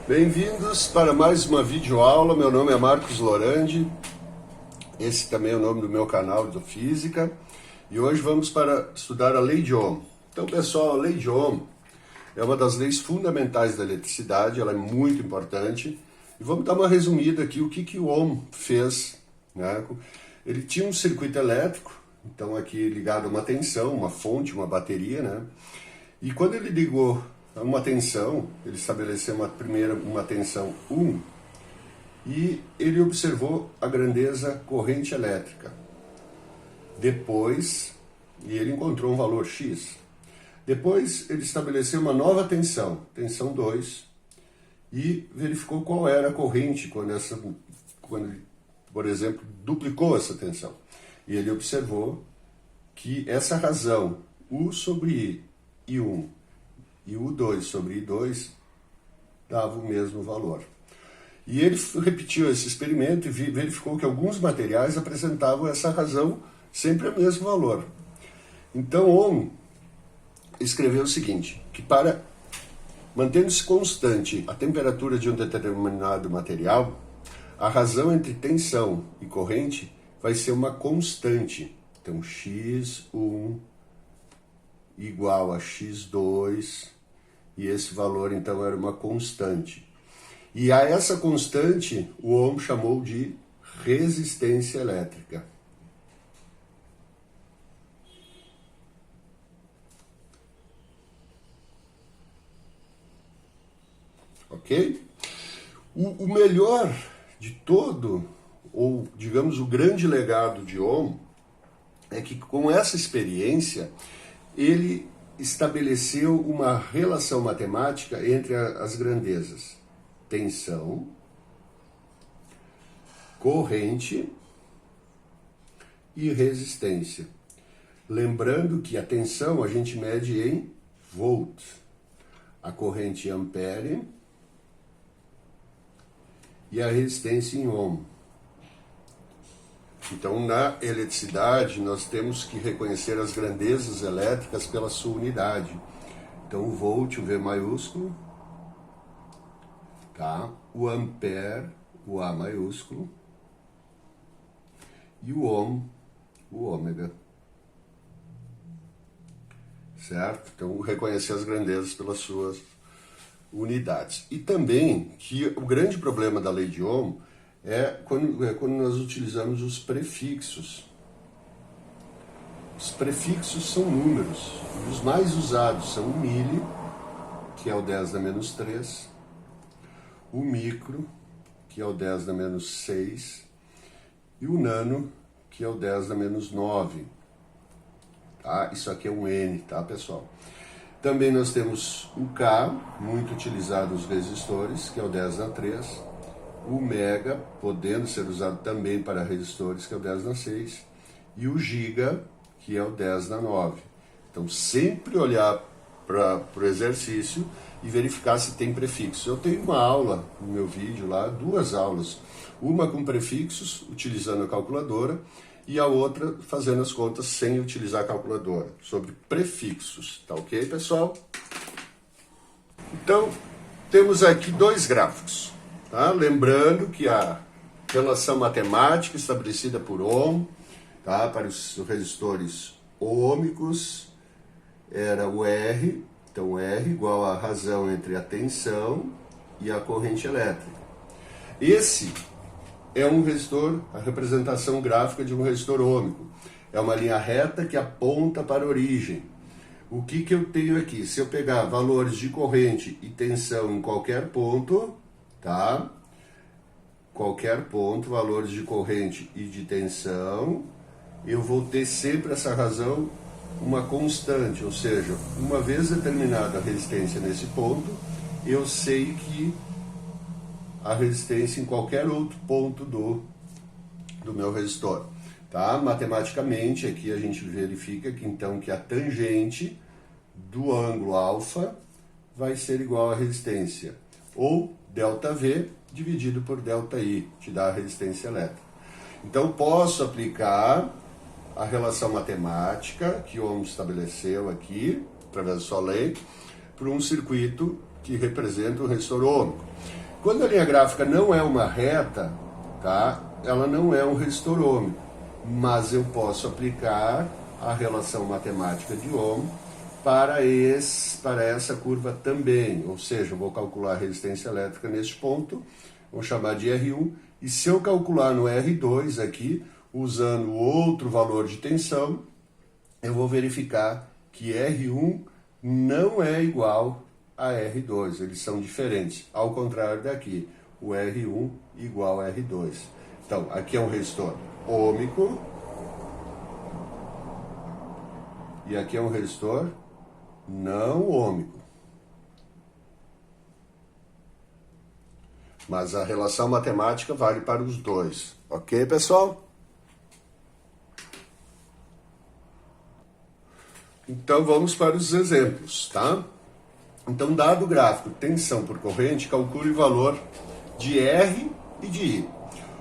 Bem-vindos para mais uma videoaula. Meu nome é Marcos Lorandi, esse também é o nome do meu canal de Física, e hoje vamos para estudar a lei de Ohm. Então, pessoal, a lei de Ohm é uma das leis fundamentais da eletricidade, ela é muito importante, e vamos dar uma resumida aqui o que o Ohm fez, né? Ele tinha um circuito elétrico, então aqui ligado a uma tensão, uma fonte, uma bateria, né? E quando ele ligou uma tensão, ele estabeleceu uma tensão 1 e ele observou a grandeza corrente elétrica. Depois, ele encontrou um valor X. Depois ele estabeleceu uma nova tensão, tensão 2, e verificou qual era a corrente quando ele, por exemplo, duplicou essa tensão. E ele observou que essa razão, U sobre I1, e U2 sobre I2 dava o mesmo valor. E ele repetiu esse experimento e verificou que alguns materiais apresentavam essa razão sempre o mesmo valor. Então Ohm escreveu o seguinte, que para mantendo-se constante a temperatura de um determinado material, a razão entre tensão e corrente vai ser uma constante. Então X1 igual a X2, e esse valor então era uma constante. E a essa constante o Ohm chamou de resistência elétrica. Ok? O melhor de todo, ou digamos o grande legado de Ohm, é que com essa experiência ele estabeleceu uma relação matemática entre as grandezas tensão, corrente e resistência. Lembrando que a tensão a gente mede em volt, a corrente em ampere e a resistência em ohm. Então, na eletricidade, nós temos que reconhecer as grandezas elétricas pela sua unidade. Então, o volt, o V maiúsculo, tá? O ampere, o A maiúsculo, e o ohm, o ômega. Certo? Então, reconhecer as grandezas pelas suas unidades. E também que o grande problema da lei de Ohm é quando nós utilizamos os prefixos. Os prefixos são números, e os mais usados são o milli, que é o 10 a menos 3, o micro, que é o 10 a menos 6, e o nano, que é o 10 a menos 9. Tá? Isso aqui é um N, tá, pessoal? Também nós temos o K, muito utilizado nos resistores, que é o 10 a 3, o mega, podendo ser usado também para resistores, que é o 10 na 6, e o giga, que é o 10 na 9. Então, sempre olhar para o exercício e verificar se tem prefixos. Eu tenho uma aula no meu vídeo lá, duas aulas, uma com prefixos, utilizando a calculadora, e a outra fazendo as contas sem utilizar a calculadora, sobre prefixos. Tá ok, pessoal? Então, temos aqui dois gráficos. Tá? Lembrando que a relação matemática estabelecida por Ohm, tá? Para os resistores ômicos era o R, então R igual a razão entre a tensão e a corrente elétrica. Esse é um resistor, a representação gráfica de um resistor ômico. É uma linha reta que aponta para a origem. O que eu tenho aqui? Se eu pegar valores de corrente e tensão em qualquer ponto, tá? Qualquer ponto, valores de corrente e de tensão, eu vou ter sempre essa razão uma constante, ou seja, uma vez determinada a resistência nesse ponto, eu sei que a resistência em qualquer outro ponto do meu resistor. Tá? Matematicamente, aqui a gente verifica que então que a tangente do ângulo alfa vai ser igual à resistência, ou ΔV dividido por ΔI, te dá a resistência elétrica. Então, posso aplicar a relação matemática que Ohm estabeleceu aqui, através da sua lei, para um circuito que representa o resistor ômico. Quando a linha gráfica não é uma reta, tá? Ela não é um resistor ômico, mas eu posso aplicar a relação matemática de Ohm para essa curva também, ou seja, eu vou calcular a resistência elétrica neste ponto, vou chamar de R1, e se eu calcular no R2 aqui, usando outro valor de tensão, eu vou verificar que R1 não é igual a R2, eles são diferentes, ao contrário daqui, o R1 igual a R2. Então, aqui é um resistor ômico, e aqui é um resistor não ômico. Mas a relação matemática vale para os dois. Ok, pessoal? Então vamos para os exemplos, tá? Então, dado o gráfico tensão por corrente, calcule o valor de R e de I.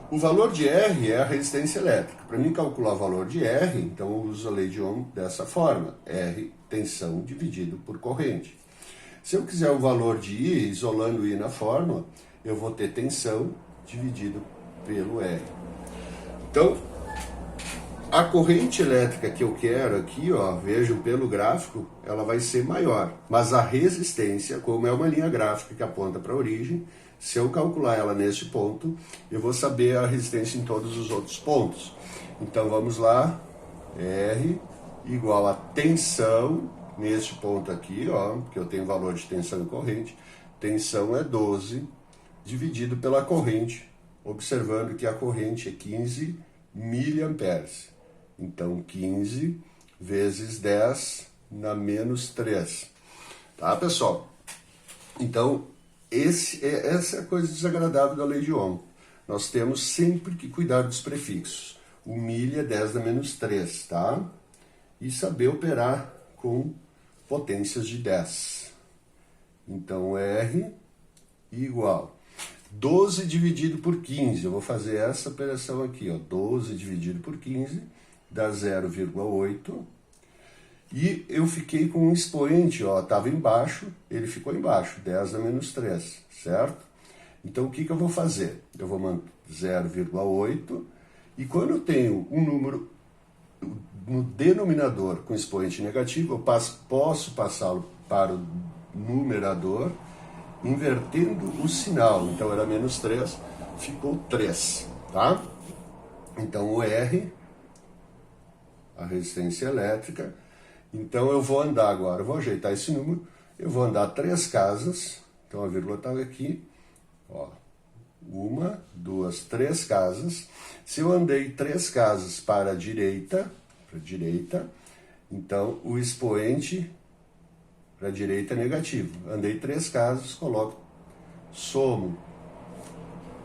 O valor de R é a resistência elétrica. Para mim calcular o valor de R, então eu uso a lei de Ohm dessa forma. R, tensão dividido por corrente. Se eu quiser o valor de I, isolando I na fórmula, eu vou ter tensão dividido pelo R. Então, a corrente elétrica que eu quero aqui, ó, vejam pelo gráfico, ela vai ser maior. Mas a resistência, como é uma linha gráfica que aponta para a origem, se eu calcular ela neste ponto, eu vou saber a resistência em todos os outros pontos. Então vamos lá, R igual a tensão, neste ponto aqui, ó, que eu tenho valor de tensão e corrente. Tensão é 12, dividido pela corrente, observando que a corrente é 15 miliamperes. Então 15 vezes 10 na menos 3. Tá, pessoal? Então, essa é a coisa desagradável da lei de Ohm. Nós temos sempre que cuidar dos prefixos. O milha é 10 na menos 3, tá? E saber operar com potências de 10. Então, R igual 12 dividido por 15. Eu vou fazer essa operação aqui, ó. 12 dividido por 15 dá 0,8. E eu fiquei com um expoente, ó, estava embaixo, ele ficou embaixo, 10 na menos 3, certo? Então, o que eu vou fazer? Eu vou manter 0,8, e quando eu tenho um número no denominador com expoente negativo, eu posso passá-lo para o numerador, invertendo o sinal. Então, era menos 3, ficou 3, tá? Então, o R, a resistência elétrica. Então, eu vou andar agora, eu vou ajeitar esse número, eu vou andar 3 casas, então a vírgula está aqui, ó, 1, 2, 3 casas. Se eu andei 3 casas para a direita, então o expoente para a direita é negativo. Andei 3 casas, somo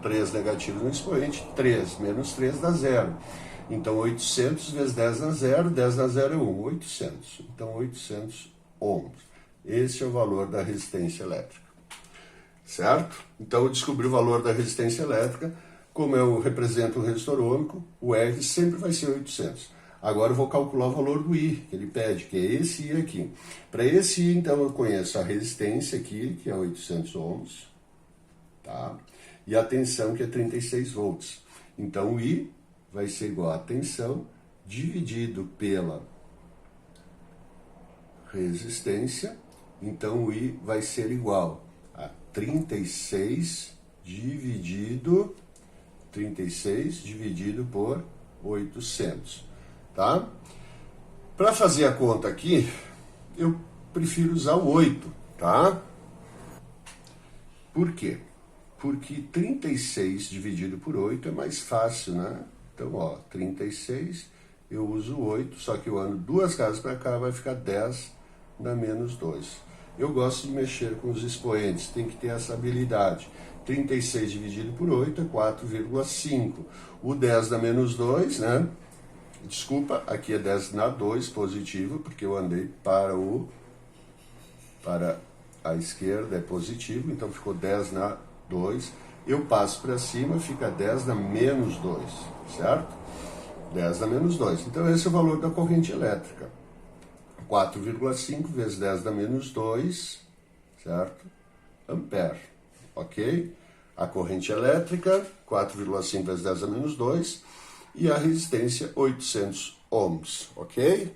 3 negativos no expoente, 3 menos 3 dá 0. Então, 800 vezes 10 dá 0, 10 dá 0 é 1, 800. Então, 800 ohms. Esse é o valor da resistência elétrica. Certo? Então, eu descobri o valor da resistência elétrica. Como eu represento o resistor ômico, o R sempre vai ser 800. Agora, eu vou calcular o valor do I, que ele pede, que é esse I aqui. Para esse I, então, eu conheço a resistência aqui, que é 800 ohms. Tá? E a tensão, que é 36 volts. Então, o I vai ser igual a tensão dividido pela resistência. Então, o I vai ser igual a 36 dividido por 800. Tá? Para fazer a conta aqui, eu prefiro usar o 8. Tá? Por quê? Porque 36 dividido por 8 é mais fácil, né? Então, ó, 36, eu uso 8, só que eu ando 2 casas para cá, vai ficar 10 na menos 2. Eu gosto de mexer com os expoentes, tem que ter essa habilidade. 36 dividido por 8 é 4,5. O 10 na menos 2, né? Desculpa, aqui é 10 na 2, positivo, porque eu andei para a esquerda, é positivo, então ficou 10 na 2. Eu passo para cima, fica 10 na menos 2, certo? 10 na menos 2. Então, esse é o valor da corrente elétrica. 4,5 vezes 10 na menos 2, certo? ampere, ok? A corrente elétrica, 4,5 vezes 10 a menos 2, e a resistência, 800 ohms, ok?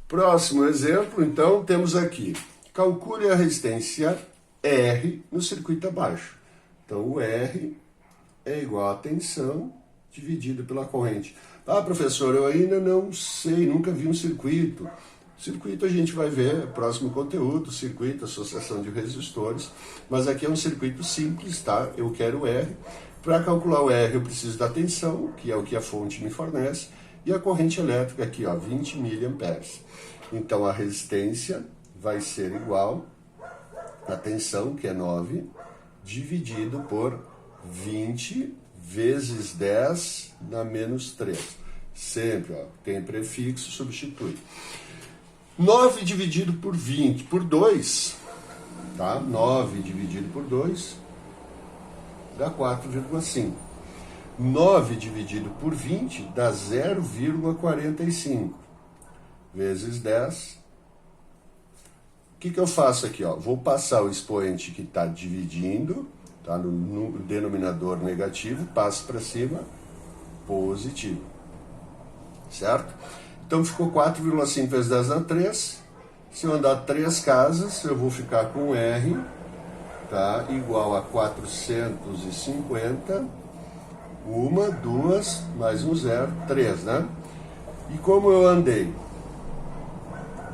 Próximo exemplo, então, temos aqui, calcule a resistência R no circuito abaixo. Então, o R é igual a tensão dividido pela corrente. Ah, professor, eu ainda não sei, nunca vi um circuito. Circuito a gente vai ver, próximo conteúdo, circuito, associação de resistores, mas aqui é um circuito simples, tá? Eu quero o R. Para calcular o R eu preciso da tensão, que é o que a fonte me fornece, e a corrente elétrica aqui, ó, 20 miliamperes. Então a resistência vai ser igual a tensão, que é 9, dividido por 20 vezes 10 na menos 3. Sempre, ó, tem prefixo, substitui. 9 dividido por 20, por 2, tá? 9 dividido por 2 dá 4,5. 9 dividido por 20 dá 0,45. Vezes 10. O que eu faço aqui? Ó? Vou passar o expoente que está dividindo, tá? No denominador negativo, passo para cima, positivo. Certo? Então ficou 4,5 vezes 10 na 3. Se eu andar 3 casas, eu vou ficar com R, tá? Igual a 450. 1, 2, mais um 0, 3, né? E como eu andei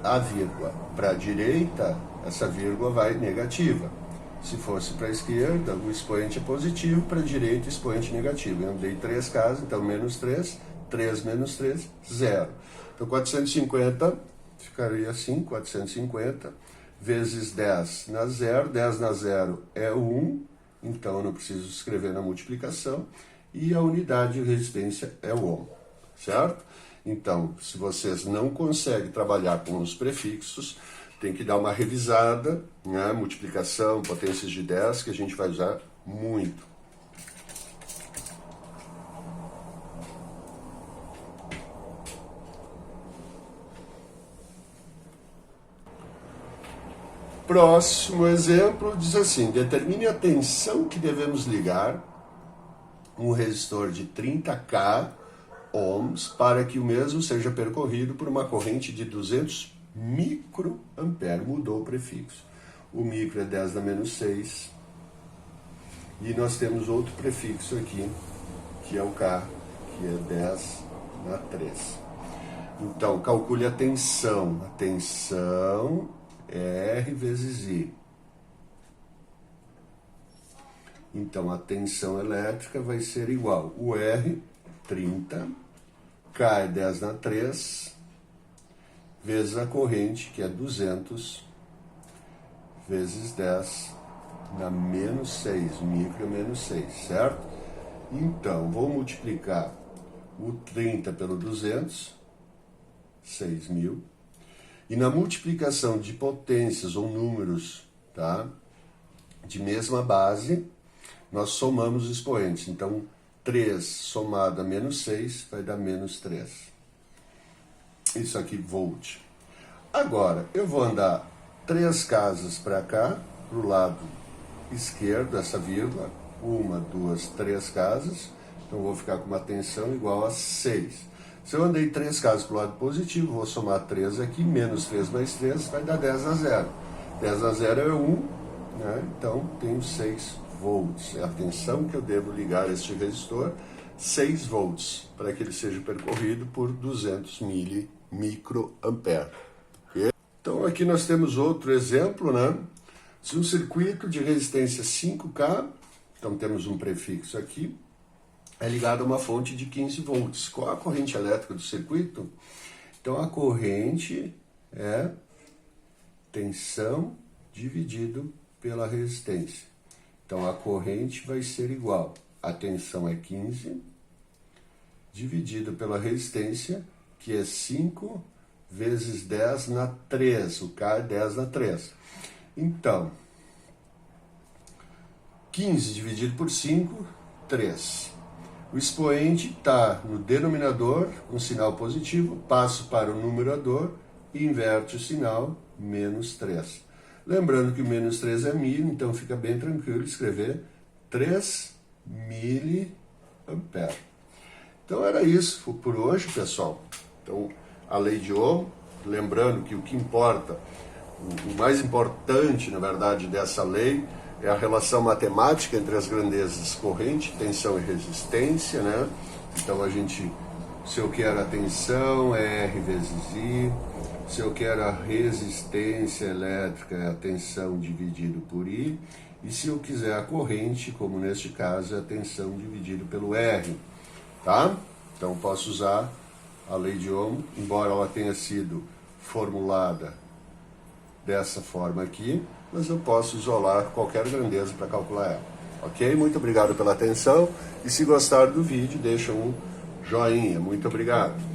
a vírgula para a direita, essa vírgula vai negativa. Se fosse para a esquerda, o expoente é positivo, para a direita, expoente negativo. Eu andei 3 casas, então menos 3, 3 menos 3, 0. Então 450 ficaria assim, 450 vezes 10 na 0, 10 na 0 é 1, então eu não preciso escrever na multiplicação, e a unidade de resistência é o ohm, certo? Então, se vocês não conseguem trabalhar com os prefixos, tem que dar uma revisada, né? Multiplicação, potências de 10, que a gente vai usar muito. Próximo exemplo diz assim, determine a tensão que devemos ligar um resistor de 30K ohms para que o mesmo seja percorrido por uma corrente de 200 microampere. Mudou o prefixo. O micro é 10 na menos 6. E nós temos outro prefixo aqui, que é o K, que é 10 na 3. Então, calcule a tensão. A tensão é R vezes I. Então, a tensão elétrica vai ser igual. O R, 30, K é 10 na 3, vezes a corrente, que é 200, vezes 10 na menos 6. Micro é menos 6, certo? Então, vou multiplicar o 30 pelo 200, 6.000. E na multiplicação de potências ou números, tá? De mesma base, nós somamos os expoentes. Então, 3 somado a menos 6 vai dar menos 3. Isso aqui, volt. Agora, eu vou andar 3 casas para cá, para o lado esquerdo, essa vírgula. 1, 2, 3 casas. Então, eu vou ficar com uma tensão igual a 6. Se eu andei 3 casas para o lado positivo, vou somar 3 aqui, menos 3 mais 3 vai dar 10 a 0. 10 a 0 é 1, né? Então tenho 6 volts. É a tensão que eu devo ligar a este resistor, 6 volts, para que ele seja percorrido por 200 microampere. Okay? Então aqui nós temos outro exemplo, né? Se um circuito de resistência 5K, então temos um prefixo aqui, é ligado a uma fonte de 15 volts. Qual a corrente elétrica do circuito? Então, a corrente é tensão dividido pela resistência. Então, a corrente vai ser igual. A tensão é 15, dividido pela resistência, que é 5 vezes 10 na 3. O K é 10 na 3. Então, 15 dividido por 5, 3. O expoente está no denominador, com sinal positivo, passo para o numerador e inverte o sinal, menos 3. Lembrando que o menos 3 é milho, então fica bem tranquilo escrever 3 miliamperes. Então era isso por hoje, pessoal. Então, a lei de Ohm, lembrando que o que importa, o mais importante, na verdade, dessa lei é a relação matemática entre as grandezas corrente, tensão e resistência, né? Então se eu quero a tensão é R vezes I, se eu quero a resistência elétrica é a tensão dividido por I, e se eu quiser a corrente, como neste caso, é a tensão dividido pelo R, tá? Então posso usar a lei de Ohm, embora ela tenha sido formulada dessa forma aqui, mas eu posso isolar qualquer grandeza para calcular ela. Ok? Muito obrigado pela atenção, e se gostar do vídeo, deixa um joinha. Muito obrigado.